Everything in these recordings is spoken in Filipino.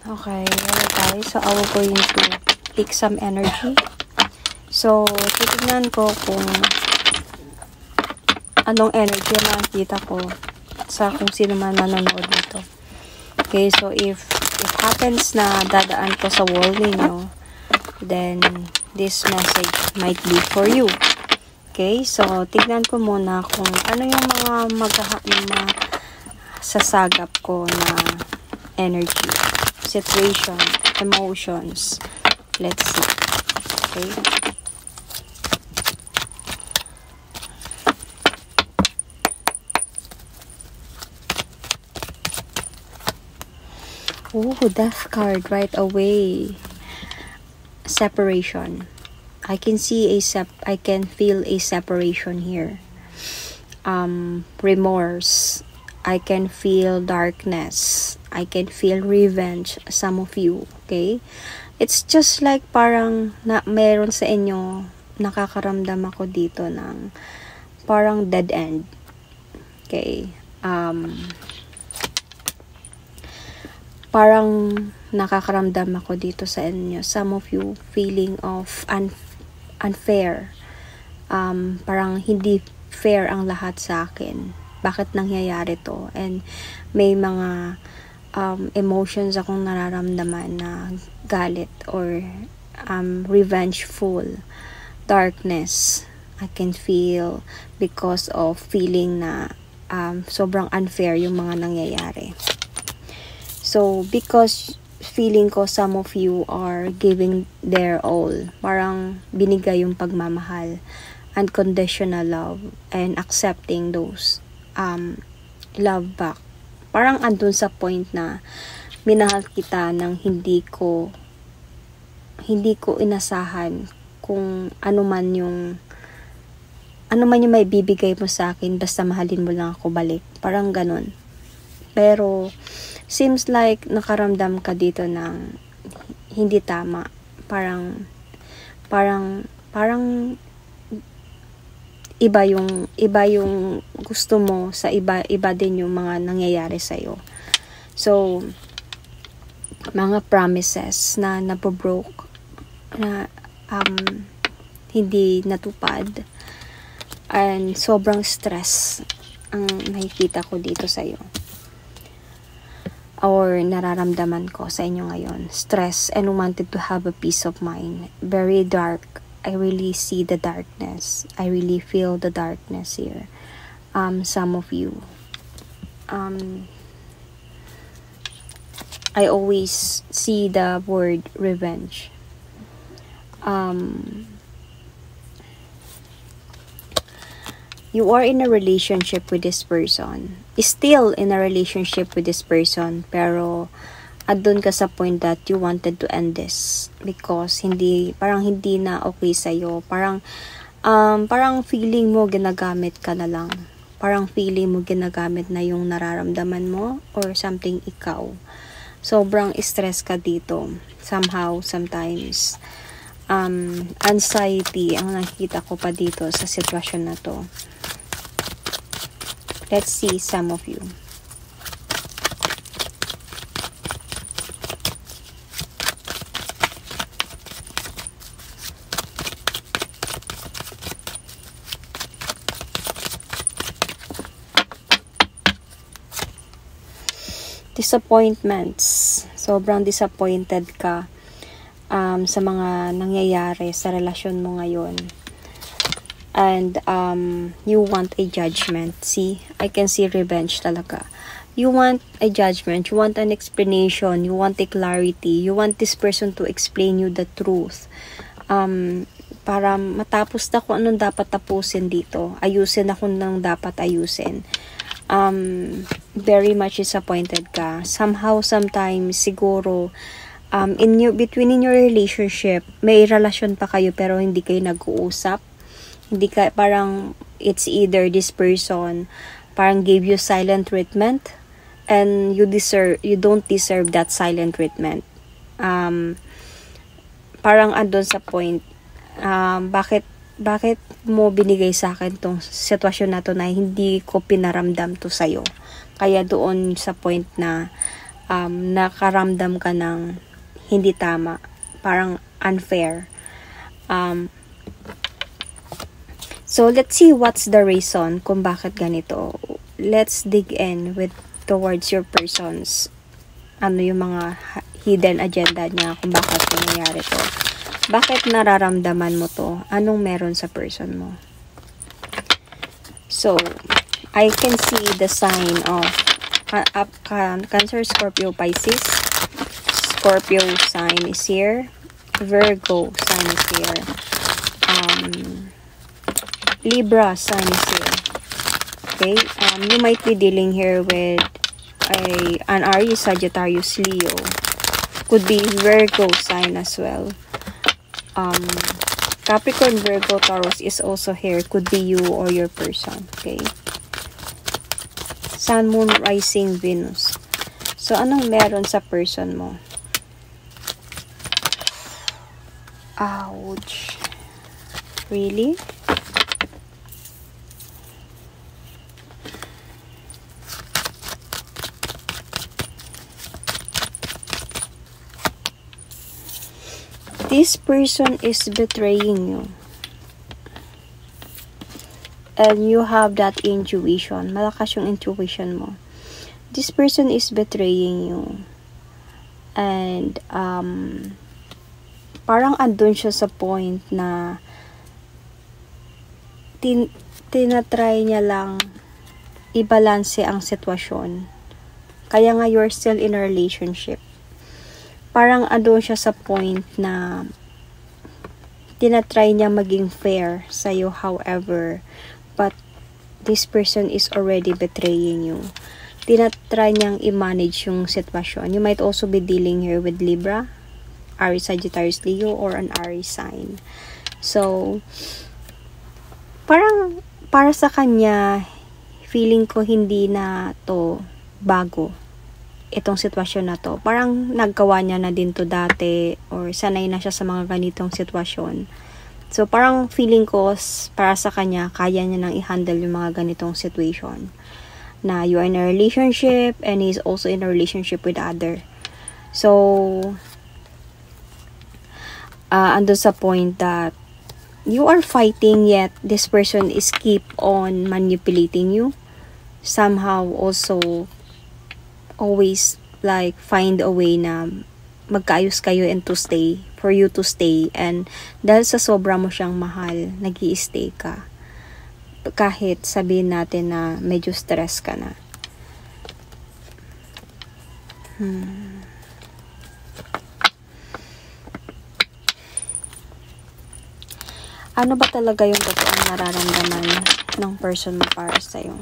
Okay, hello guys. So, I will going to pick some energy. So, titignan ko kung anong energy na nakita ko sa kung sino man nanonood dito. Okay, so if it happens na dadaan ko sa wall ninyo, then this message might be for you. Okay, so tignan ko muna kung ano yung mga sasagap ko na energy, situation, emotions. Let's see. Okay. Oh, death card right away. Separation. I can feel a separation here. Remorse. I can feel darkness. I can feel revenge. Some of you, okay? It's just like parang meron sa inyo, nakakaramdam ako dito ng parang dead end. Okay? Parang nakakaramdam ako dito sa inyo. Some of you feeling of unfair. Parang hindi fair ang lahat sa akin. Bakit nangyayari to? And may mga emotions akong nararamdaman na galit or revengeful, darkness. I can feel because of feeling na sobrang unfair yung mga nangyayari. So, because feeling ko some of you are giving their all. Parang binigay yung pagmamahal, unconditional love, and accepting those love back. Parang andun sa point na minahal kita ng hindi ko inasahan kung ano man yung may bibigay mo sa akin, basta mahalin mo lang ako balik. Parang ganun. Pero seems like nakaramdam ka dito ng hindi tama. Parang iba yung gusto mo sa iba din yung mga nangyayari sa iyo. So mga promises na nabobroke, na hindi natupad, and sobrang stress ang nakikita ko dito sa iyo or nararamdaman ko sa inyo ngayon. Stress and wanted to have a peace of mind. Very dark. I really see the darkness. I really feel the darkness here. Some of you. I always see the word revenge. You are in a relationship with this person. Still in a relationship with this person. Pero andun ka sa point that you wanted to end this because parang hindi na okay sa'yo. Parang feeling mo ginagamit ka na lang. Parang feeling mo ginagamit na yung nararamdaman mo or something ikaw. Sobrang stress ka dito. Somehow, sometimes, anxiety ang nakikita ko pa dito sa sitwasyon na to. Let's see some of you. Disappointments. Sobrang disappointed ka sa mga nangyayari sa relasyon mo ngayon. And you want a judgment. See, I can see revenge talaga. You want a judgment. You want an explanation. You want a clarity. You want this person to explain you the truth. Para matapos na kung anong dapat tapusin dito. Ayusin na kung anong dapat ayusin. Very much disappointed ka. Somehow, sometimes, siguro, between your relationship, may relasyon pa kayo pero hindi kayo nag-uusap. Hindi ka, parang, it's either this person, parang gave you silent treatment, and you don't deserve that silent treatment. Parang andun sa point, bakit mo binigay sa akin tong sitwasyon na to na hindi ko pinaramdam to sa'yo. Kaya doon sa point na nakaramdam ka ng hindi tama, parang unfair. So let's see what's the reason kung bakit ganito. Let's dig in towards your person's ano yung mga hidden agenda niya, kung bakit nangyayari to. Bakit nararamdaman mo to? Anong meron sa person mo? So, I can see the sign of Cancer, Scorpio, Pisces. Scorpio sign is here. Virgo sign is here. Libra sign is here. Okay? You might be dealing here with an Aries, Sagittarius, Leo. Could be Virgo sign as well. Capricorn, Virgo, Taurus is also here. Could be you or your person. Okay? Sun, Moon, Rising, Venus. So, anong meron sa person mo? Ouch. Really? This person is betraying you. And you have that intuition. Malakas yung intuition mo. This person is betraying you. And, parang andun siya sa point na tinatry niya lang i-balance ang sitwasyon. Kaya nga you're still in a relationship. Parang andun siya sa point na tinatry niya maging fair sa'yo, however, but this person is already betraying you. Tinatry niyang i-manage yung sitwasyon. You might also be dealing here with Libra, Aries, Sagittarius, Leo, or an Aries sign. So, parang para sa kanya, feeling ko hindi na to bago. Itong sitwasyon na to. Parang naggawa niya na din to dati, or sanay na siya sa mga ganitong sitwasyon. So, parang feeling ko, para sa kanya, kaya niya nang i-handle yung mga ganitong situation. Na you are in a relationship, and he's also in a relationship with other. So, ando sa point that you are fighting, yet this person is keep on manipulating you. Somehow, also, always like find a way na magkaayos kayo and to stay, for you to stay. And dahil sa sobra mo siyang mahal, nag-i-stay ka. Kahit sabihin natin na medyo stress ka na. Ano ba talaga yung totoong nararamdaman ng person mo para sa'yo?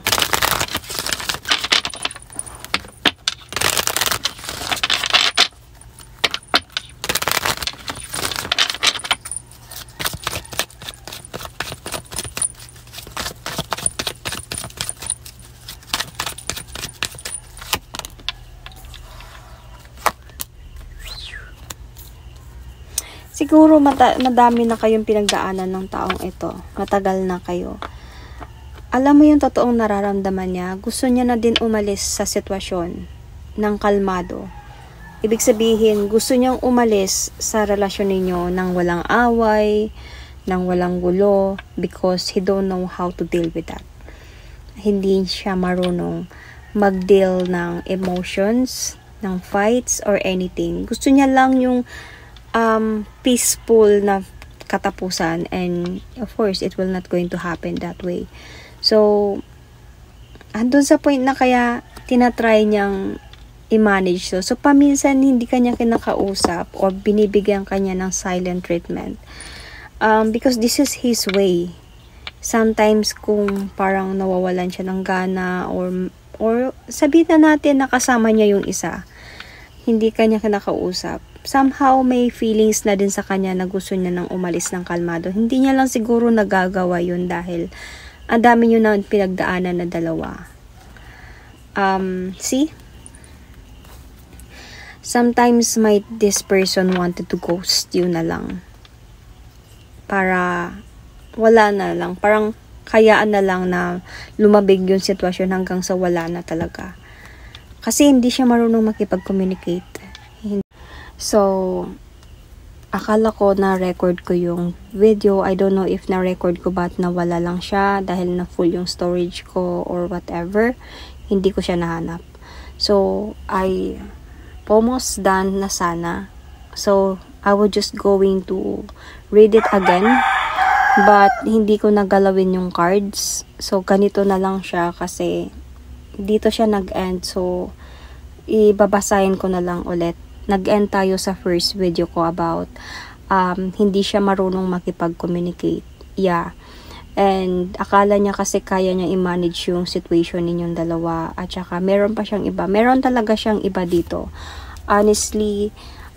Siguro madami na kayong pinagdaanan ng taong ito. Matagal na kayo. Alam mo yung totoong nararamdaman niya. Gusto niya na din umalis sa sitwasyon ng kalmado. Ibig sabihin, gusto niyang umalis sa relasyon ninyo ng walang away, ng walang gulo, because he don't know how to deal with that. Hindi siya marunong mag-deal ng emotions, ng fights, or anything. Gusto niya lang yung peaceful na katapusan, and of course it will not going to happen that way. So andun sa point na kaya tinatry niyang i-manage to. So paminsan hindi kanya kinakausap or binibigyan kanya ng silent treatment, because this is his way. Sometimes kung parang nawawalan siya ng gana, or sabihin na natin nakasama niya yung isa, hindi kanya kinakausap, somehow may feelings na din sa kanya na gusto niya nang umalis ng kalmado. Hindi niya lang siguro nagagawa yun dahil ang dami niyo na pinagdaanan na dalawa. See? Sometimes might this person wanted to ghost you na lang. Para wala na lang. Parang kayaan na lang na lumabig yung sitwasyon hanggang sa wala na talaga. Kasi hindi siya marunong makipag-communicate. So, akala ko na record ko yung video. I don't know if na record ko ba at nawala lang siya dahil na full yung storage ko or whatever. Hindi ko siya nahanap. So, I almost done na sana. So, I was just going to read it again. But, hindi ko nagalawin yung cards. So, ganito na lang siya kasi dito siya nag-end. So, ibabasahin ko na lang ulit. Nag-end tayo sa first video ko about hindi siya marunong makipag-communicate. Yeah. And akala niya kasi kaya niya i-manage yung situation ninyong dalawa. At saka meron pa siyang iba. Meron talaga siyang iba dito. Honestly,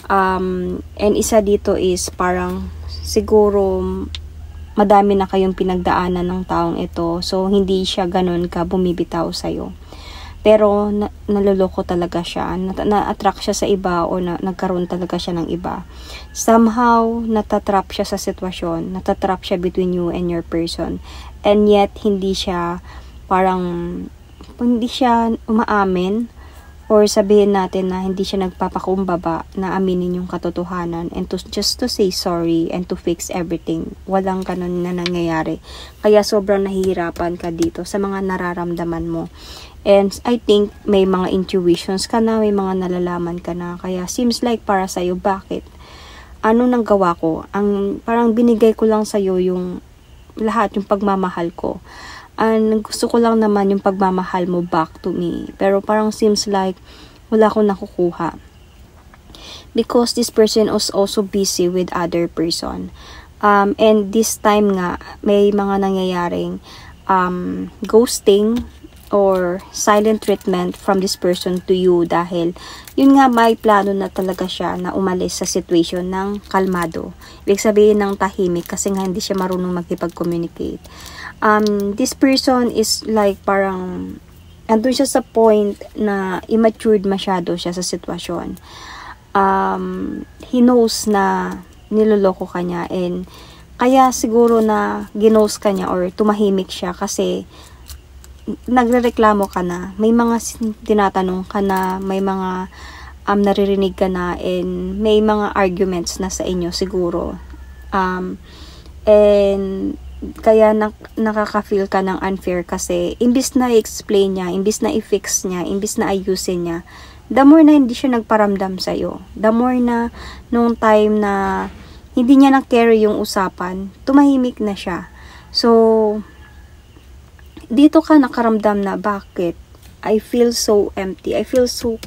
and isa dito is parang siguro madami na kayong pinagdaanan ng taong ito. So, hindi siya ganun ka bumibitaw sa'yo. Pero, naluloko talaga siya. Na-attract siya sa iba o nagkaroon talaga siya ng iba. Somehow, natatrap siya sa sitwasyon. Natatrap siya between you and your person. And yet, hindi siya umaamin or sabihin natin na hindi siya nagpapakumbaba na aminin yung katotohanan and just to say sorry and to fix everything. Walang ganun na nangyayari. Kaya sobrang nahihirapan ka dito sa mga nararamdaman mo. And I think may mga intuitions ka na, may mga nalalaman ka na. Kaya seems like para sa'yo, bakit? Ano nang gawa ko? Parang binigay ko lang sa'yo yung lahat, yung pagmamahal ko. And gusto ko lang naman yung pagmamahal mo back to me. Pero parang seems like wala akong nakukuha. Because this person was also busy with other person. And this time nga, may mga nangyayaring ghosting or silent treatment from this person to you dahil yun nga may plano na talaga siya na umalis sa situation ng kalmado. Ibig sabihin ng tahimik kasi nga hindi siya marunong makipag-communicate. This person is like parang andun siya sa point na immature masyado siya sa sitwasyon. He knows na niloloko ka niya and kaya siguro na ginose ka niya or tumahimik siya kasi nagrereklamo ka na. May mga tinatanong ka na, may mga naririnig ka na and may mga arguments na sa inyo siguro. And kaya nakaka-feel ka ng unfair kasi imbis na i-explain niya, imbis na i-fix niya, imbis na ayusin niya, the more na hindi siya nagparamdam sa'yo, the more na nung time na hindi niya na-carry yung usapan, tumahimik na siya. So, dito ka nakaramdam na bakit? I feel so empty. I feel so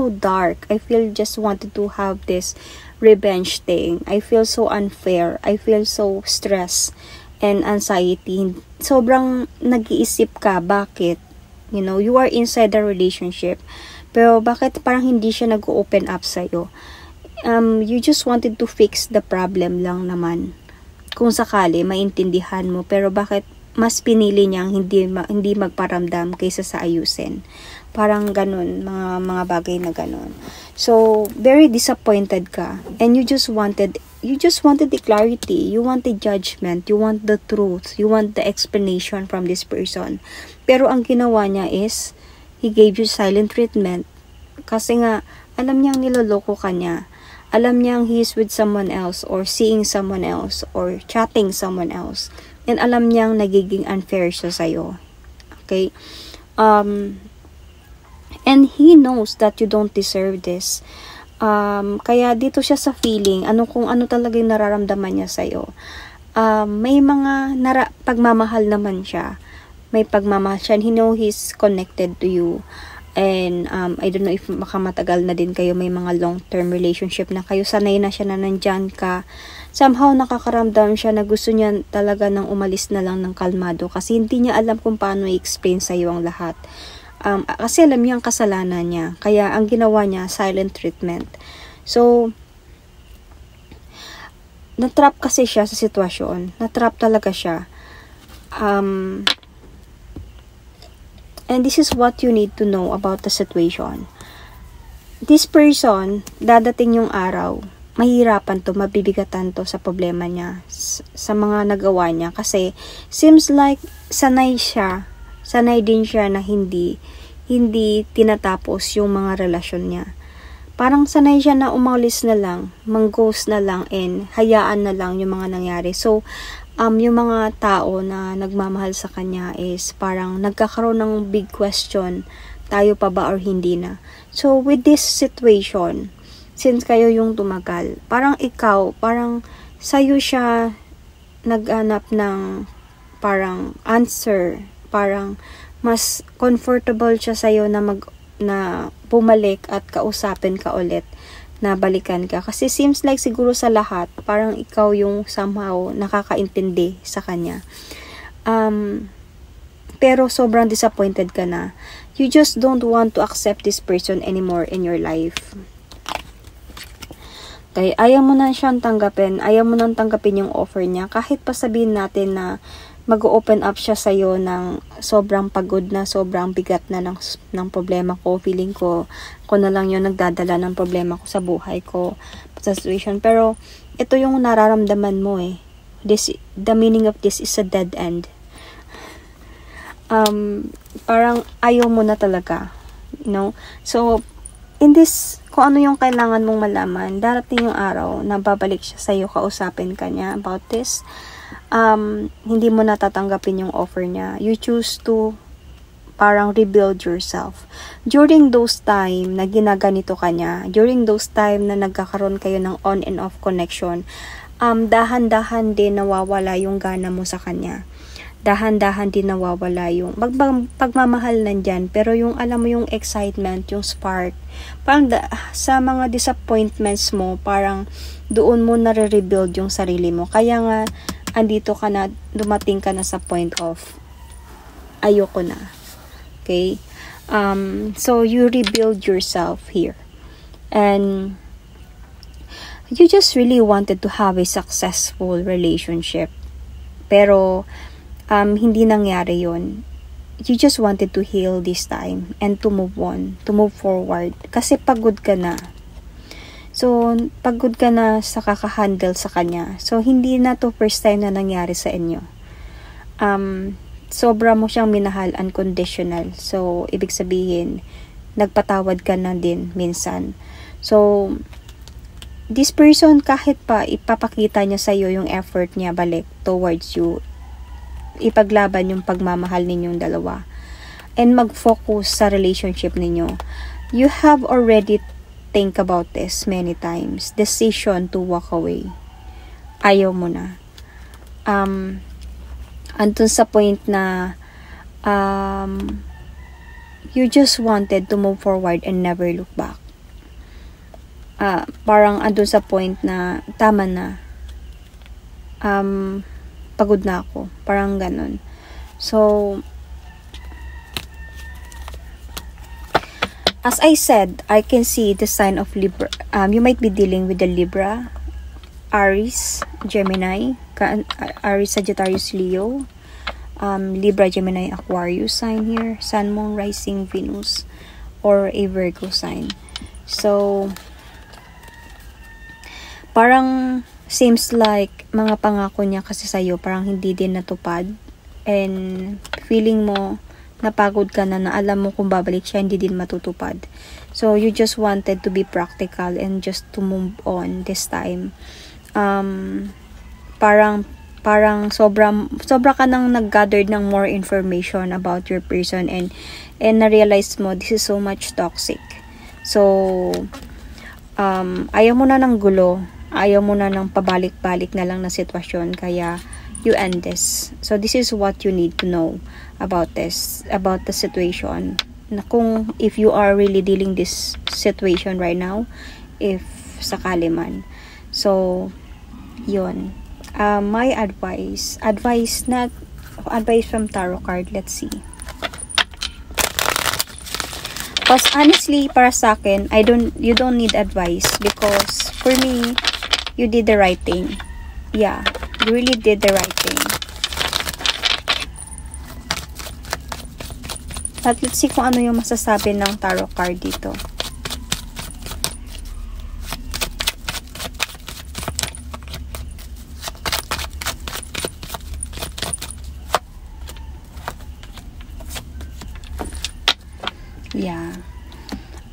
dark. I feel just wanted to have this revenge thing. I feel so unfair. I feel so stressed and anxiety. Sobrang nag-iisip ka, bakit? You know, you are inside the relationship. Pero bakit parang hindi siya nag-open up sa'yo? You just wanted to fix the problem lang naman. Kung sakali, maintindihan mo. Pero bakit mas pinili niyang hindi magparamdam kaysa sa ayusin? Parang ganun, mga bagay na ganun. So, very disappointed ka. And you just wanted the clarity. You want the judgment. You want the truth. You want the explanation from this person. Pero ang ginawa niya is, he gave you silent treatment. Kasi nga, alam niyang niloloko ka niya. Alam niyang he's with someone else or seeing someone else or chatting someone else. And alam niyang nagiging unfair siya sa'yo. Okay? And he knows that you don't deserve this. Kaya dito siya sa feeling, kung ano talaga yung nararamdaman niya sa'yo. May mga pagmamahal naman siya. May pagmamahal siya. And he know he's connected to you. And I don't know if makamatagal na din kayo, may mga long-term relationship na kayo. Sanay na siya na nandyan ka. Somehow nakakaramdam siya na gusto niya talaga nang umalis na lang ng kalmado. Kasi hindi niya alam kung paano i-explain sa'yo ang lahat. Kasi alam niya ang kasalanan niya. Kaya ang ginawa niya, silent treatment. So, natrap kasi siya sa sitwasyon. Natrap talaga siya. And this is what you need to know about the situation. This person, dadating yung araw, mahirapan to, mabibigatan to sa problema niya, sa mga nagawa niya. Kasi, seems like, sanay din siya na hindi hindi tinatapos yung mga relasyon niya. Parang sanay siya na umalis na lang, mang-ghost na lang, and hayaan na lang yung mga nangyari. So, yung mga tao na nagmamahal sa kanya is parang nagkakaroon ng big question, tayo pa ba or hindi na. So, with this situation, since kayo yung tumagal, parang ikaw, parang sa'yo siya naghanap ng parang answer, parang mas comfortable siya sa'yo na na bumalik at kausapin ka ulit, na balikan ka. Kasi seems like siguro sa lahat, parang ikaw yung somehow nakakaintindi sa kanya. Pero sobrang disappointed ka na. You just don't want to accept this person anymore in your life. Kaya ayaw mo na siyang tanggapin, ayaw mo nang tanggapin yung offer niya, kahit pa sabihin natin na mag-open up siya sa'yo ng sobrang pagod na, sobrang bigat na ng problema ko, feeling ko, ako na lang yung nagdadala ng problema ko sa buhay ko, sa situation. Pero, ito yung nararamdaman mo eh. The meaning of this is a dead end. Parang ayaw mo na talaga, no? So, in this, kung ano yung kailangan mong malaman, darating yung araw na babalik siya sa'yo, kausapin ka niya about this. Hindi mo natatanggapin yung offer niya. You choose to parang rebuild yourself. During those time na ginaganito ka niya, during those time na nagkakaroon kayo ng on and off connection, dahan-dahan din nawawala yung gana mo sa kanya. Dahan-dahan din nawawala yung pagmamahal nandyan, pero yung alam mo yung excitement, yung spark, parang sa mga disappointments mo, parang doon mo nare-rebuild yung sarili mo. Kaya nga, andito ka na, dumating ka na sa point of ayoko na. Okay? So you rebuild yourself here. And you just really wanted to have a successful relationship. Pero hindi nangyari yon. You just wanted to heal this time and to move on, to move forward. Kasi pagod ka na. So, pagod ka na sa kakahandle sa kanya. So, hindi na to first time na nangyari sa inyo. Sobra mo siyang minahal, unconditional. So, ibig sabihin, nagpatawad ka na din minsan. So, this person, kahit pa ipapakita niya sa'yo yung effort niya balik towards you, ipaglaban yung pagmamahal ninyong dalawa, and mag-focus sa relationship ninyo, you have already think about this many times. Decision to walk away. Ayaw mo na. Andun sa point na you just wanted to move forward and never look back. Parang andun sa point na tama na. Pagod na ako. Parang ganun. So, as I said, I can see the sign of Libra. You might be dealing with the Libra, Aries, Gemini, Aries, Sagittarius, Leo, Libra, Gemini, Aquarius sign here, Sun, Moon, Rising, Venus, or a Virgo sign. So, parang seems like mga pangako niya kasi sa'yo parang hindi din natupad, and feeling mo napagod ka na alam mo kung babalik siya hindi din matutupad. So you just wanted to be practical and just to move on this time. Parang sobra ka nang nag-gathered ng more information about your person, and na-realize mo this is so much toxic. So ayaw mo na ng gulo, ayaw mo na ng pabalik-balik na lang na sitwasyon, kaya you end this. So this is what you need to know about this, about the situation, na kung if you are really dealing this situation right now, if sakali man. So yun, my advice not advice from tarot card. Let's see. Because honestly, para sa akin, you don't need advice, because for me, you did the right thing. Yeah, you really did the right thing. At let's see kung ano yung masasabi ng tarot card dito.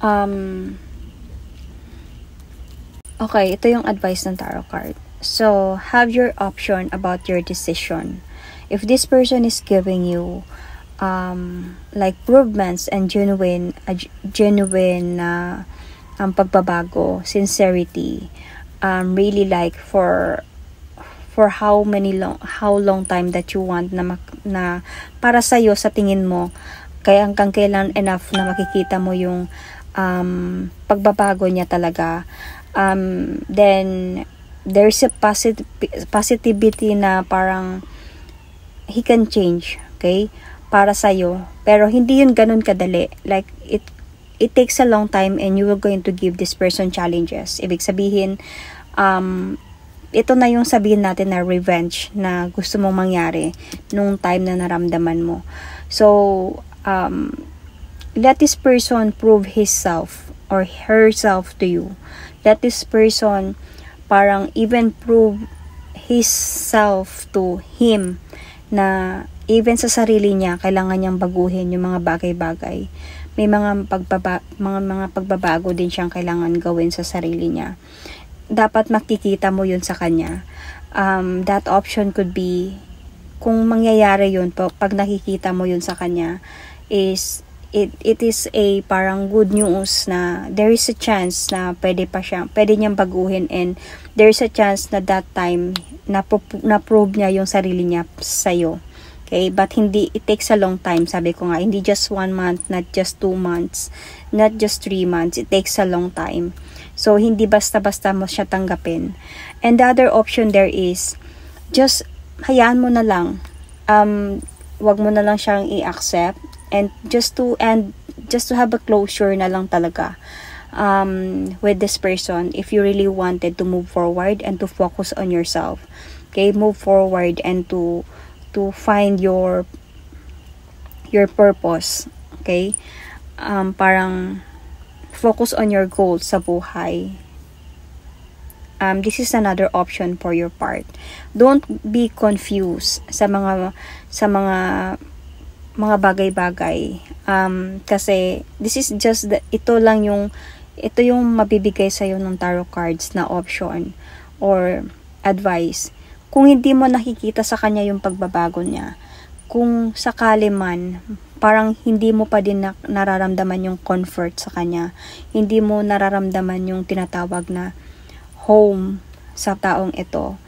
Um, okay, ito yung advice ng tarot card. So, have your option about your decision. If this person is giving you like improvements and genuine pagbabago, sincerity, really like for how long time that you want na para sa iyo sa tingin mo kaya hanggang kailan enough na makikita mo yung pagbabago niya talaga, then there's a positivity na parang he can change, okay, para sa'yo. Pero hindi yun ganun kadali. Like, it takes a long time and you are going to give this person challenges. Ibig sabihin, ito na yung sabihin natin na revenge na gusto mong mangyari nung time na naramdaman mo. So, let this person prove himself or herself to you. Let this person parang even prove himself to him na even sa sarili niya, kailangan niyang baguhin yung mga bagay-bagay. May mga pagbabago din siyang kailangan gawin sa sarili niya. Dapat makikita mo yun sa kanya. That option could be, kung mangyayari yun, pag nakikita mo yun sa kanya, is it is a parang good news na there is a chance na pwede niyang baguhin, and there is a chance na that time na-prove niya yung sarili niya sa'yo. Okay, but it takes a long time. Sabi ko nga, hindi just 1 month, not just 2 months, not just 3 months. It takes a long time. So, hindi basta-basta mo siya tanggapin. And the other option there is, just hayaan mo na lang. Wag mo na lang siyang i-accept. And just to have a closure na lang talaga with this person, if you really wanted to move forward and to focus on yourself. Okay, move forward and to find your purpose. Okay, parang focus on your goals sa buhay. This is another option for your part. Don't be confused sa mga bagay-bagay. Kasi this is just ito yung mabibigay sa iyo ng tarot cards na option or advice. Kung hindi mo nakikita sa kanya yung pagbabago niya, kung sakali man, parang hindi mo pa din nararamdaman yung comfort sa kanya, hindi mo nararamdaman yung tinatawag na home sa taong ito,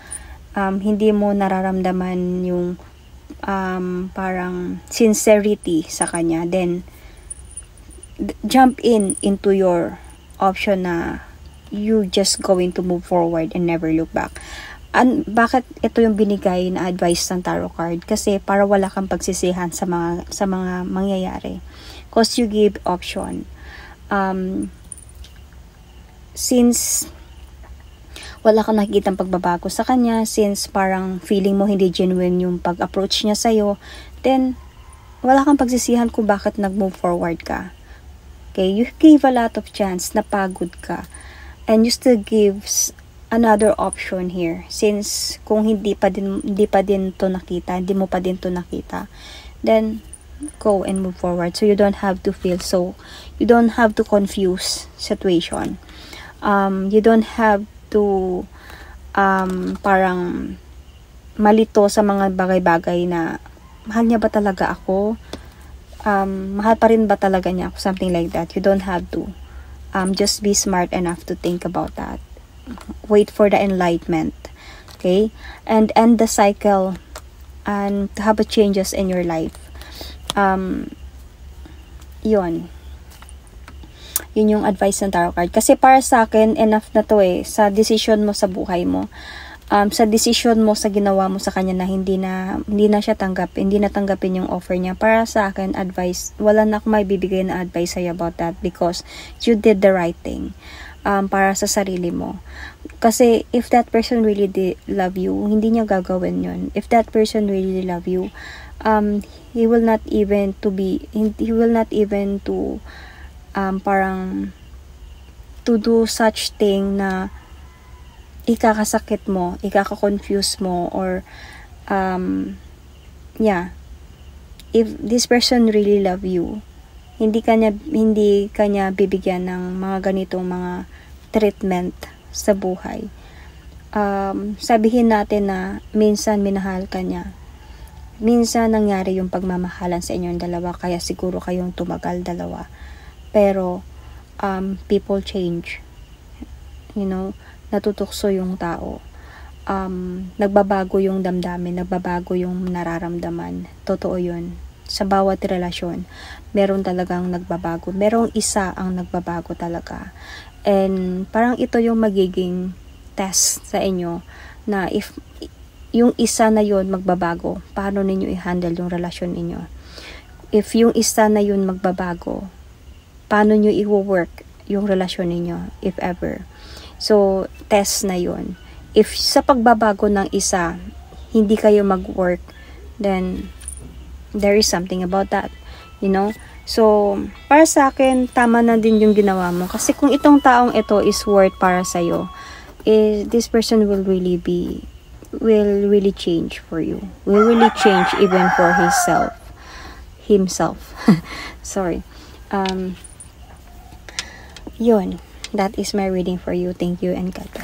hindi mo nararamdaman yung parang sincerity sa kanya, then jump into your option na you just going to move forward and never look back. Bakit ito yung binigay na advice ng tarot card? Kasi para wala kang pagsisihan sa mga mangyayari. Because you give option. Since wala kang nakikitang pagbabago sa kanya, since parang feeling mo hindi genuine yung pag-approach niya sa'yo, then wala kang pagsisihan kung bakit nag-move forward ka. Okay, you gave a lot of chance na pagod ka, and you still gives another option here, since kung hindi mo pa din to nakita, then go and move forward. So you don't have to you don't have to confuse situation. You don't have to parang malito sa mga bagay-bagay na mahal niya ba talaga ako? Mahal pa rin ba talaga niya ako? Something like that. You don't have to. Just be smart enough to think about that. Wait for the enlightenment. Okay? And end the cycle and to have a changes in your life. Yun yung advice ng tarot card. Kasi para sa akin, enough na to sa decision mo sa buhay mo. Sa decision mo sa ginawa mo sa kanya na hindi na tanggapin yung offer niya. Para sa akin, advice, wala na akong may bibigay na advice sa'yo about that, because you did the right thing. Para sa sarili mo. Kasi if that person really love you, hindi niya gagawin yun. If that person really love you, he will not even parang to do such thing na ikakasakit mo, ikaka-confuse mo, or if this person really love you, Hindi kanya bibigyan ng mga ganitong mga treatment sa buhay. Sabihin natin na minsan minahal ka niya. Minsan nangyari yung pagmamahalan sa inyong dalawa, kaya siguro kayong tumagal dalawa. Pero people change. Natutukso yung tao. Nagbabago yung damdamin, nagbabago yung nararamdaman. Totoo yun. Sa bawat relasyon, meron talagang nagbabago. Merong isa ang nagbabago talaga. And parang ito yung magiging test sa inyo na if yung isa na yun magbabago, paano ninyo i-handle yung relasyon ninyo? If yung isa na yun magbabago, paano nyo i-work yung relasyon ninyo, if ever? So, test na yun. If sa pagbabago ng isa, hindi kayo mag-work, then there is something about that. So, para sa akin, tama na din yung ginawa mo. Kasi kung itong taong ito is worth para sa'yo, this person will really change for you. Will really change even for himself. Sorry. Yun. That is my reading for you. Thank you and God bless.